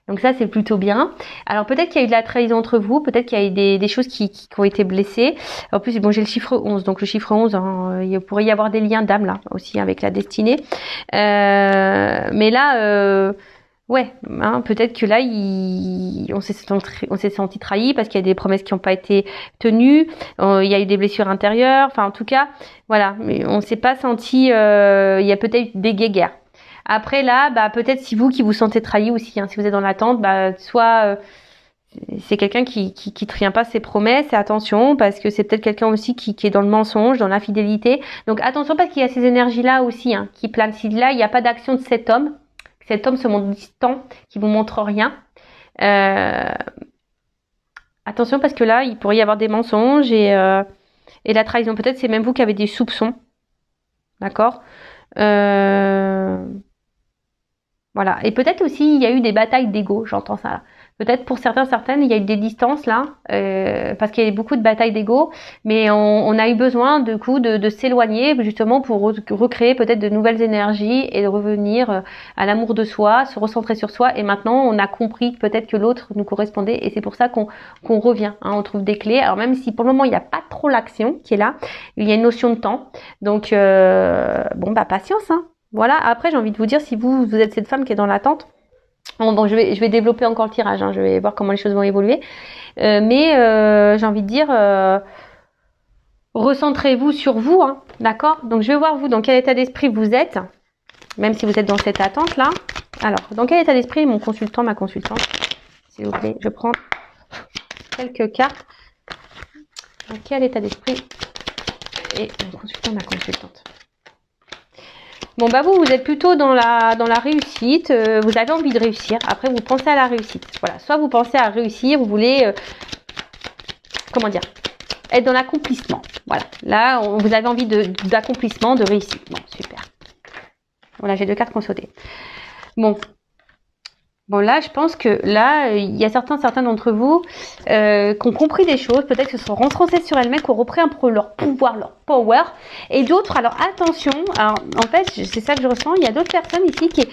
S1: Donc ça, c'est plutôt bien. Alors peut-être qu'il y a eu de la trahison entre vous, peut-être qu'il y a eu des choses qui ont été blessées. En plus, bon, j'ai le chiffre 11, donc le chiffre 11, hein, il pourrait y avoir des liens d'âme là aussi avec la destinée. Mais là, ouais, hein, peut-être que là, on s'est senti trahi parce qu'il y a des promesses qui n'ont pas été tenues. Il y a eu des blessures intérieures. Enfin, en tout cas, voilà, mais on s'est pas senti. Il y a peut-être des guéguerres. Après là, bah peut-être si vous qui vous sentez trahi aussi, hein, si vous êtes dans l'attente, bah soit c'est quelqu'un qui tient pas ses promesses, et attention parce que c'est peut-être quelqu'un aussi qui est dans le mensonge, dans l'infidélité. Donc attention parce qu'il y a ces énergies là aussi hein, qui planent. Si là il n'y a pas d'action de cet homme se montre distant, qui vous montre rien. Attention parce que là il pourrait y avoir des mensonges et la trahison. Peut-être c'est même vous qui avez des soupçons, d'accord. Voilà. Et peut-être aussi, il y a eu des batailles d'ego, j'entends ça là. Peut-être pour certaines, il y a eu des distances là, parce qu'il y a eu beaucoup de batailles d'ego, mais on a eu besoin du coup de s'éloigner justement pour recréer peut-être de nouvelles énergies et de revenir à l'amour de soi, se recentrer sur soi. Et maintenant, on a compris peut-être que l'autre nous correspondait et c'est pour ça qu'on revient, hein, on trouve des clés. Alors même si pour le moment, il n'y a pas trop l'action qui est là, il y a une notion de temps. Donc, bon, bah patience, hein. Voilà, après j'ai envie de vous dire, si vous êtes cette femme qui est dans l'attente, bon, je vais développer encore le tirage, hein, je vais voir comment les choses vont évoluer, mais j'ai envie de dire, recentrez-vous sur vous, hein, d'accord. Donc je vais voir vous dans quel état d'esprit vous êtes, même si vous êtes dans cette attente là. Alors, dans quel état d'esprit mon consultant, ma consultante, s'il vous plaît, je prends quelques cartes. Dans quel état d'esprit est mon consultant, ma consultante? Bon bah vous êtes plutôt dans la réussite, vous avez envie de réussir, après vous pensez à la réussite. Voilà, soit vous pensez à réussir, vous voulez comment dire, être dans l'accomplissement. Voilà, là vous avez envie d'accomplissement, de réussite. Bon, super. Voilà, j'ai deux cartes qui ont sauté. Bon là, je pense que là, il y a certains d'entre vous qui ont compris des choses, peut-être que se sont renforcés sur elles-mêmes, qui ont repris un peu leur pouvoir, leur power, et d'autres, alors attention, alors en fait, c'est ça que je ressens, il y a d'autres personnes ici qui,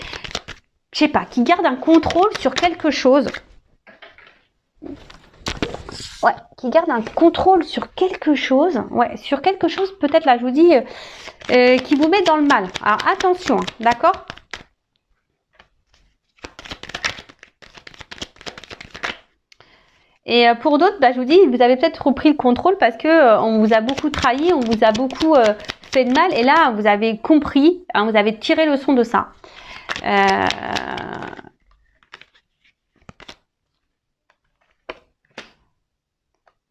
S1: je sais pas, qui gardent un contrôle sur quelque chose. Ouais, qui gardent un contrôle sur quelque chose, ouais, sur quelque chose, peut-être là, je vous dis, qui vous met dans le mal. Alors attention, hein, d'accord ? Et pour d'autres, bah, je vous dis, vous avez peut-être repris le contrôle parce que on vous a beaucoup trahi, on vous a beaucoup fait de mal. Et là, vous avez compris, hein, vous avez tiré leçon de ça.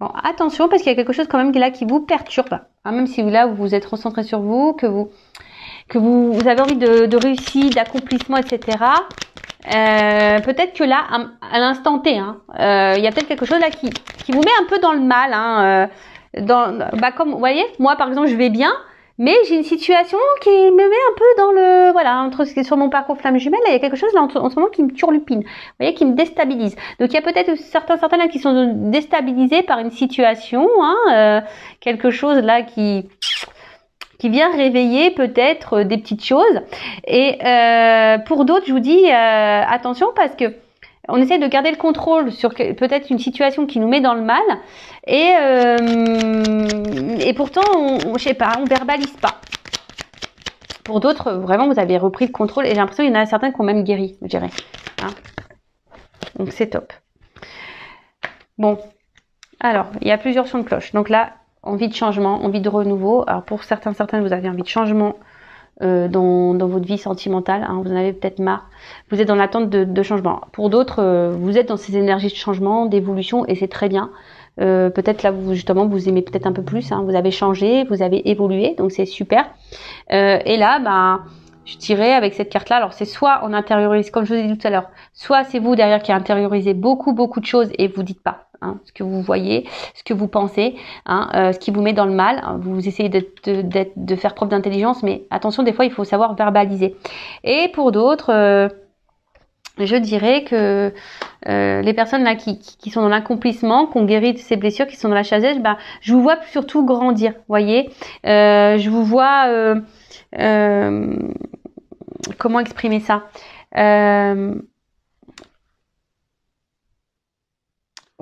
S1: Bon, attention parce qu'il y a quelque chose quand même là qui vous perturbe. Hein, même si là, vous vous êtes recentré sur vous, que vous avez envie de réussite, d'accomplissement, etc. Peut-être que là, à l'instant T, hein, il y a peut-être quelque chose là qui vous met un peu dans le mal. Hein, bah comme vous voyez, moi par exemple, je vais bien, mais j'ai une situation qui me met un peu dans le voilà entre ce qui est sur mon parcours flamme jumelle. Là, il y a quelque chose là en ce moment qui me turlupine, vous voyez, qui me déstabilise. Donc il y a peut-être certains là qui sont déstabilisés par une situation, hein, quelque chose là qui vient réveiller peut-être des petites choses. Et pour d'autres, je vous dis attention parce que on essaie de garder le contrôle sur peut-être une situation qui nous met dans le mal et pourtant je sais pas, on verbalise pas. Pour d'autres, vraiment, vous avez repris le contrôle et j'ai l'impression qu'il y en a certains qui ont même guéri, je dirais. Hein, donc c'est top. Bon, alors il y a plusieurs sons de cloche. Donc là, envie de changement, envie de renouveau. Alors pour certaines, vous avez envie de changement dans votre vie sentimentale. Hein, vous en avez peut-être marre. Vous êtes dans l'attente de changement. Pour d'autres, vous êtes dans ces énergies de changement, d'évolution, et c'est très bien. Peut-être là, justement, vous aimez peut-être un peu plus. Hein, vous avez changé, vous avez évolué, donc c'est super. Et là, ben, je dirais avec cette carte-là, alors c'est soit on intériorise, comme je vous ai dit tout à l'heure, soit c'est vous derrière qui intériorisez beaucoup de choses et vous dites pas. Hein, ce que vous voyez, ce que vous pensez, hein, ce qui vous met dans le mal. Vous essayez de faire preuve d'intelligence, mais attention, des fois, il faut savoir verbaliser. Et pour d'autres, je dirais que les personnes là qui sont dans l'accomplissement, qui ont guéri de ces blessures, qui sont dans la sagesse, bah, je vous vois surtout grandir, voyez. Je vous vois... comment exprimer ça,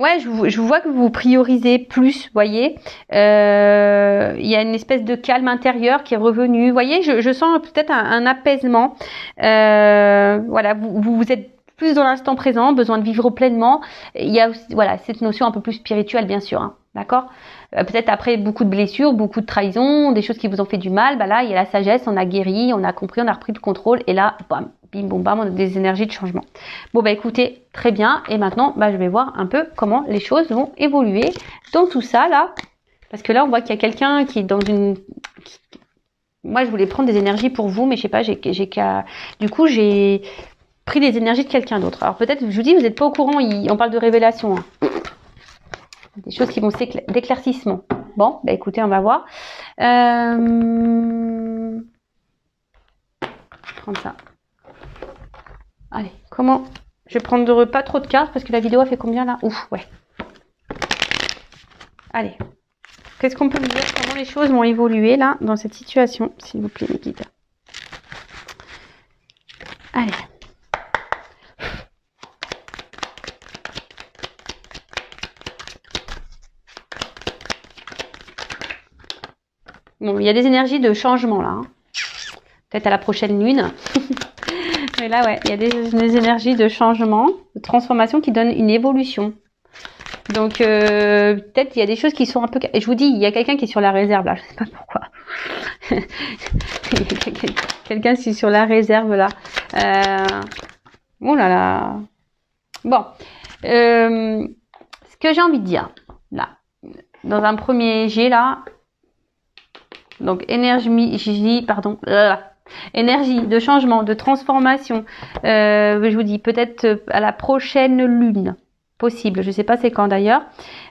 S1: Ouais, je vois que vous priorisez plus, vous voyez. Il y a une espèce de calme intérieur qui est revenu. Vous voyez, je sens peut-être un apaisement. Voilà, vous êtes plus dans l'instant présent, besoin de vivre pleinement. Il y a aussi, voilà, cette notion un peu plus spirituelle, bien sûr, hein, d'accord. Peut-être après beaucoup de blessures, beaucoup de trahisons, des choses qui vous ont fait du mal. Bah là, il y a la sagesse, on a guéri, on a compris, on a repris le contrôle. Et là, bam, bim, boum, bam, on a des énergies de changement. Bon, bah écoutez, très bien. Et maintenant, bah, je vais voir un peu comment les choses vont évoluer dans tout ça, là. Parce que là, on voit qu'il y a quelqu'un qui est dans une... Moi, je voulais prendre des énergies pour vous, mais je sais pas, du coup, j'ai pris des énergies de quelqu'un d'autre. Alors peut-être, je vous dis, vous n'êtes pas au courant, on parle de révélation. Hein. Des choses qui vont d'éclaircissement. Bon, bah écoutez, on va voir. Je vais prendre ça. Allez, comment... Je vais prendre pas trop de cartes parce que la vidéo a fait combien là? Ouf, ouais. Allez. Qu'est-ce qu'on peut me dire? Comment les choses vont évoluer là dans cette situation, s'il vous plaît, mes guides. Allez. Bon, il y a des énergies de changement là. Hein. Peut-être à la prochaine lune. Mais là, ouais, il y a des énergies de changement, de transformation qui donnent une évolution. Donc, peut-être il y a des choses qui sont un peu... Et je vous dis, il y a quelqu'un qui est sur la réserve là. Je sais pas pourquoi. Quelqu'un qui est sur la réserve là. Oh là là. Bon. Ce que j'ai envie de dire, là, dans un premier jet là, donc énergie, pardon, énergie de changement, de transformation. Je vous dis peut-être à la prochaine lune, possible. Je sais pas c'est quand d'ailleurs.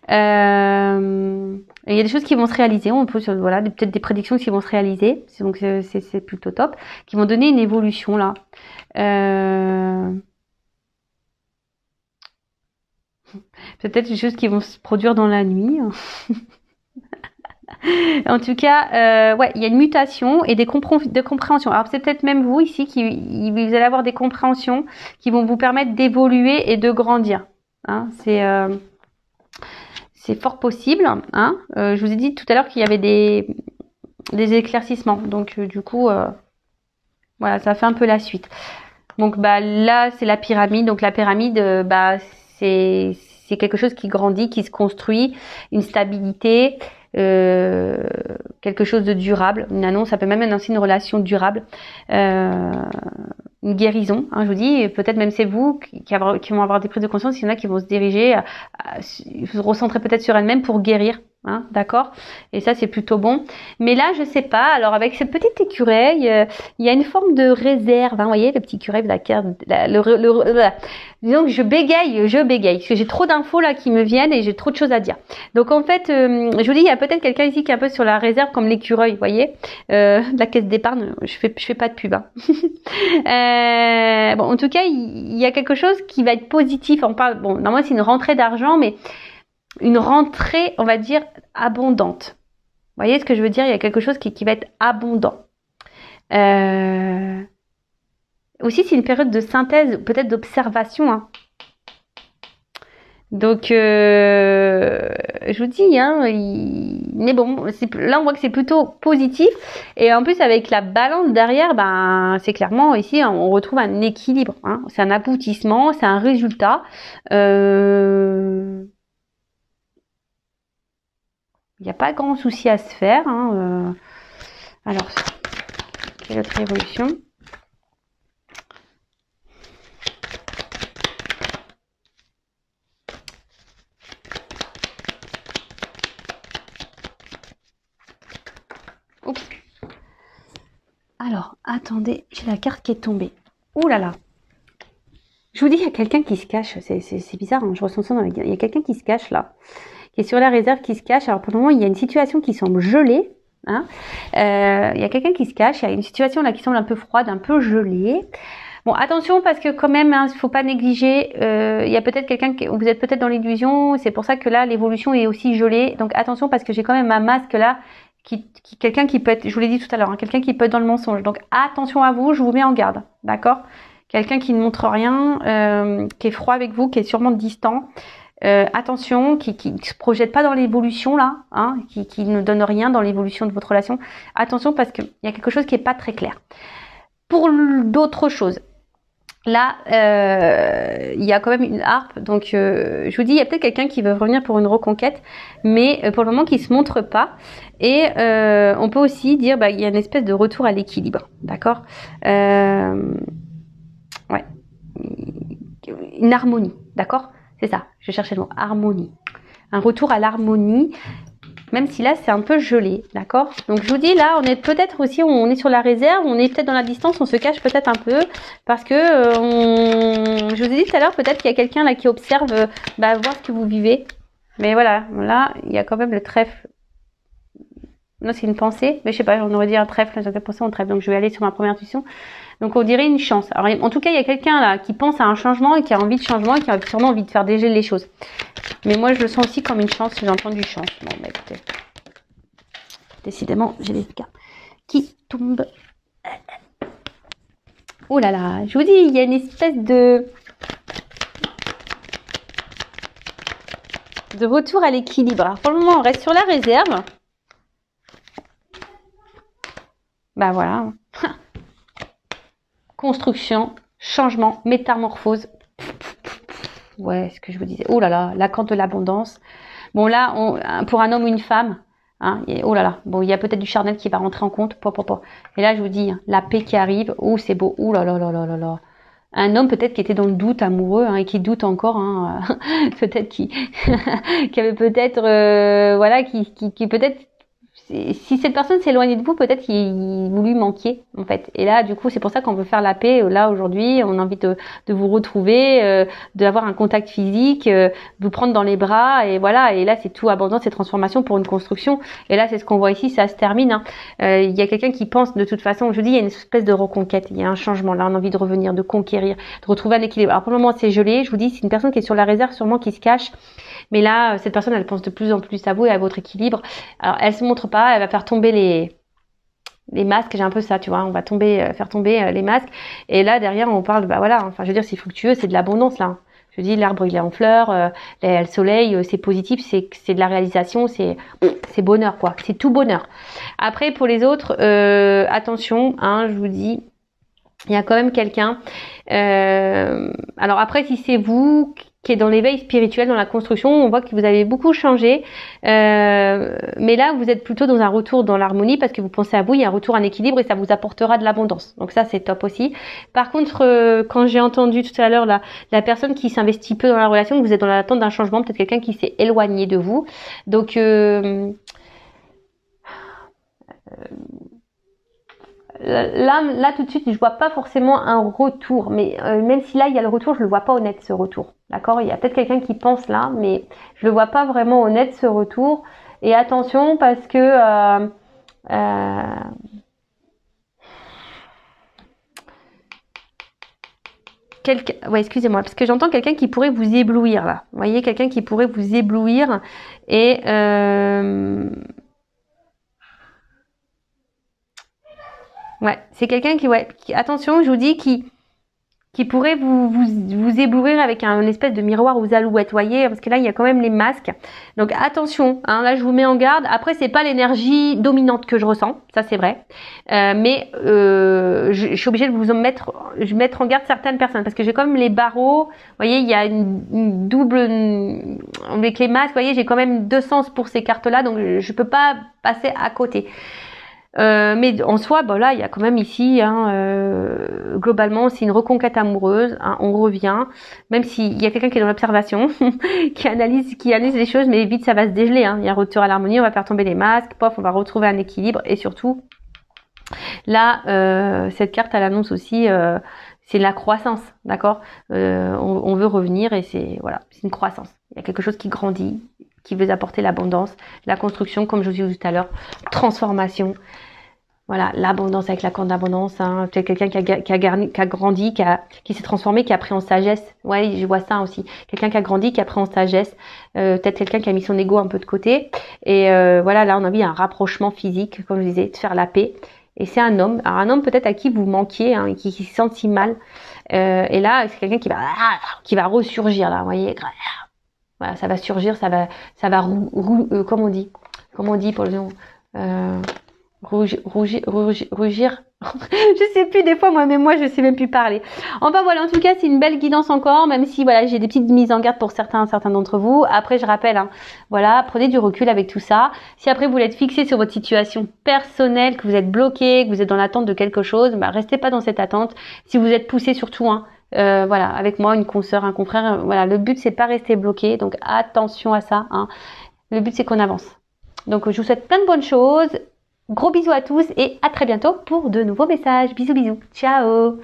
S1: Il y a des choses qui vont se réaliser. On peut voilà peut-être des prédictions qui vont se réaliser. Donc c'est plutôt top, qui vont donner une évolution là. Peut-être des choses qui vont se produire dans la nuit. En tout cas, ouais, il y a une mutation et des compréhensions. Alors c'est peut-être même vous ici vous allez avoir des compréhensions qui vont vous permettre d'évoluer et de grandir. Hein, c'est fort possible. Hein. Je vous ai dit tout à l'heure qu'il y avait des éclaircissements. Donc du coup, voilà, ça fait un peu la suite. Donc bah là c'est la pyramide. Donc la pyramide, bah c'est quelque chose qui grandit, qui se construit, une stabilité. Quelque chose de durable, une annonce, ça peut même annoncer une relation durable, une guérison, hein, je vous dis, peut-être même c'est vous qui vont avoir des prises de conscience, il y en a qui vont se diriger, se recentrer peut-être sur elles-mêmes pour guérir, hein, d'accord, et ça c'est plutôt bon, mais là je sais pas, alors avec cette petite écureuil, il y a une forme de réserve, hein, vous voyez, le petit écureuil, disons que je bégaye, parce que j'ai trop d'infos là qui me viennent et j'ai trop de choses à dire. Donc en fait, je vous dis, il y a peut-être quelqu'un ici qui est un peu sur la réserve comme l'écureuil, vous voyez, la caisse d'épargne, je fais pas de pub. Hein. Bon, en tout cas, il y a quelque chose qui va être positif. On parle, bon, normalement c'est une rentrée d'argent, mais une rentrée, on va dire, abondante. Vous voyez ce que je veux dire? Il y a quelque chose qui va être abondant. Aussi, c'est une période de synthèse, peut-être d'observation. Hein. Donc, je vous dis, hein, mais bon, là on voit que c'est plutôt positif. Et en plus, avec la balance derrière, ben, c'est clairement ici, on retrouve un équilibre. Hein. C'est un aboutissement, c'est un résultat. Il n'y a pas grand souci à se faire. Hein. Alors, quelle autre évolution? Oups. Alors, attendez, j'ai la carte qui est tombée. Ouh là là. Je vous dis, il y a quelqu'un qui se cache. C'est bizarre, hein, je ressens ça dans les... Il y a quelqu'un qui se cache là. Qui est sur la réserve, qui se cache. Alors pour le moment, il y a une situation qui semble gelée. Hein. Il y a quelqu'un qui se cache. Il y a une situation là qui semble un peu froide, un peu gelée. Bon, attention parce que quand même, il faut pas négliger. Il y a peut-être quelqu'un vous êtes peut-être dans l'illusion. C'est pour ça que là, l'évolution est aussi gelée. Donc attention parce que j'ai quand même un masque là. Quelqu'un qui peut être, je vous l'ai dit tout à l'heure, hein, quelqu'un qui peut être dans le mensonge. Donc attention à vous, je vous mets en garde. D'accord? Quelqu'un qui ne montre rien, qui est froid avec vous, qui est sûrement distant. attention, qui se projette pas dans l'évolution là, hein, qui ne donne rien dans l'évolution de votre relation. Attention parce qu'il y a quelque chose qui est pas très clair. Pour d'autres choses, là, il y a quand même une harpe, donc je vous dis, il y a peut-être quelqu'un qui veut revenir pour une reconquête, mais pour le moment qui se montre pas. Et on peut aussi dire, bah, il y a une espèce de retour à l'équilibre, d'accord, ouais, une harmonie, d'accord, c'est ça, je cherchais le mot, harmonie, un retour à l'harmonie. Même si là c'est un peu gelé, d'accord. Donc je vous dis là, on est peut-être aussi, on est sur la réserve, on est peut-être dans la distance, on se cache peut-être un peu parce que je vous ai dit tout à l'heure, peut-être qu'il y a quelqu'un là qui observe, voir ce que vous vivez. Mais voilà, là il y a quand même le trèfle. Non, c'est une pensée, mais je sais pas, on aurait dit un trèfle, j'avais pensé en trèfle, donc je vais aller sur ma première intuition. Donc on dirait une chance. Alors en tout cas, il y a quelqu'un là qui pense à un changement et qui a envie de changement et qui a sûrement envie de faire dégeler les choses. Mais moi, je le sens aussi comme une chance. J'ai entendu chance. Bon, bah écoutez. Décidément, j'ai les cartes qui tombent. Oh là là, je vous dis, il y a une espèce de retour à l'équilibre. Alors pour le moment, on reste sur la réserve. Bah voilà. Construction, changement, métamorphose. Ouais, ce que je vous disais. Oh là là, la carte de l'abondance. Bon là, pour un homme ou une femme, hein, oh là là. Bon, il y a peut-être du charnel qui va rentrer en compte. Et là, je vous dis, la paix qui arrive. Oh, c'est beau. Oh là là là là là là. Un homme peut-être qui était dans le doute amoureux, hein, et qui doute encore, hein, peut-être qui avait peut-être, voilà, qui peut-être, si cette personne s'éloignait de vous, peut-être vous lui manquiez en fait. Et là, du coup, c'est pour ça qu'on veut faire la paix. Là, aujourd'hui, on a envie de vous retrouver, d'avoir un contact physique, vous prendre dans les bras, et voilà. Et là, c'est tout abondance et transformation pour une construction. Et là, c'est ce qu'on voit ici, ça se termine. Hein. Il y a quelqu'un qui pense, de toute façon, je dis, il y a une espèce de reconquête, il y a un changement. Là, on a envie de revenir, de conquérir, de retrouver un équilibre. Alors pour le moment, c'est gelé. Je vous dis, c'est une personne qui est sur la réserve, sûrement qui se cache. Mais là, cette personne, elle pense de plus en plus à vous et à votre équilibre. Alors, elle se montre pas, elle va faire tomber les masques. J'ai un peu ça, tu vois. On va faire tomber les masques. Et là, derrière, on parle, bah voilà. Enfin, je veux dire, c'est fructueux, c'est de l'abondance là. Je dis, l'arbre il est en fleurs, le soleil, c'est positif, c'est de la réalisation, c'est bonheur quoi. C'est tout bonheur. Après, pour les autres, attention, hein, je vous dis. Il y a quand même quelqu'un. Alors après, si c'est vous qui est dans l'éveil spirituel, dans la construction, on voit que vous avez beaucoup changé. Mais là, vous êtes plutôt dans un retour dans l'harmonie parce que vous pensez à vous, il y a un retour en équilibre et ça vous apportera de l'abondance. Donc ça, c'est top aussi. Par contre, quand j'ai entendu tout à l'heure la personne qui s'investit peu dans la relation, que vous êtes dans l'attente d'un changement, peut-être quelqu'un qui s'est éloigné de vous. Donc là tout de suite je vois pas forcément un retour, mais même si là il y a le retour, je le vois pas honnête ce retour, d'accord. Il y a peut-être quelqu'un qui pense là, mais je le vois pas vraiment honnête ce retour. Et attention parce que ouais, excusez-moi, parce que j'entends quelqu'un qui pourrait vous éblouir là. Vous voyez, quelqu'un qui pourrait vous éblouir et ouais, c'est quelqu'un qui, attention, je vous dis, qui pourrait vous éblouir avec un espèce de miroir aux alouettes, voyez, parce que là, il y a quand même les masques. Donc, attention, hein, là, je vous mets en garde. Après, c'est pas l'énergie dominante que je ressens, ça, c'est vrai. Mais je suis obligée de vous mettre en garde certaines personnes, parce que j'ai quand même les barreaux. Vous voyez, il y a une double... Avec les masques, vous voyez, j'ai quand même deux sens pour ces cartes-là, donc je peux pas passer à côté. Mais en soi, bah là, il y a quand même ici, hein, globalement, c'est une reconquête amoureuse. Hein, on revient, même s'il y a quelqu'un qui est dans l'observation, qui analyse les choses, mais vite ça va se dégeler. Hein. Il y a un retour à l'harmonie, on va faire tomber les masques, pof, on va retrouver un équilibre et surtout, là, cette carte, elle annonce aussi, c'est la croissance, d'accord. On veut revenir et c'est voilà, c'est une croissance. Il y a quelque chose qui grandit, qui veut apporter l'abondance, la construction, comme je vous ai dit tout à l'heure, transformation. Voilà, l'abondance avec la corde d'abondance. Hein. Peut-être quelqu'un qui a grandi, qui s'est transformé, qui a pris en sagesse. Ouais, je vois ça aussi. Quelqu'un qui a grandi, qui a pris en sagesse. Peut-être quelqu'un qui a mis son ego un peu de côté. Et voilà, là, on a vu un rapprochement physique, comme je disais, de faire la paix. Et c'est un homme. Alors un homme peut-être à qui vous manquiez, hein, qui se sent si mal. Et là, c'est quelqu'un qui va ressurgir, là, vous voyez. Voilà, ça va surgir, ça va comment on dit pour le nom, rougir. Je sais plus des fois moi je sais même plus parler. Enfin voilà, en tout cas c'est une belle guidance encore, même si voilà j'ai des petites mises en garde pour certains d'entre vous. Après je rappelle, hein, voilà, prenez du recul avec tout ça. Si après vous êtes fixé sur votre situation personnelle, que vous êtes bloqué, que vous êtes dans l'attente de quelque chose, bah restez pas dans cette attente. Si vous êtes poussé surtout, hein, voilà, avec moi, une consoeur, un confrère, voilà, le but c'est pas rester bloqué, donc attention à ça, hein. Le but c'est qu'on avance. Donc je vous souhaite plein de bonnes choses. Gros bisous à tous et à très bientôt pour de nouveaux messages. Bisous bisous. Ciao.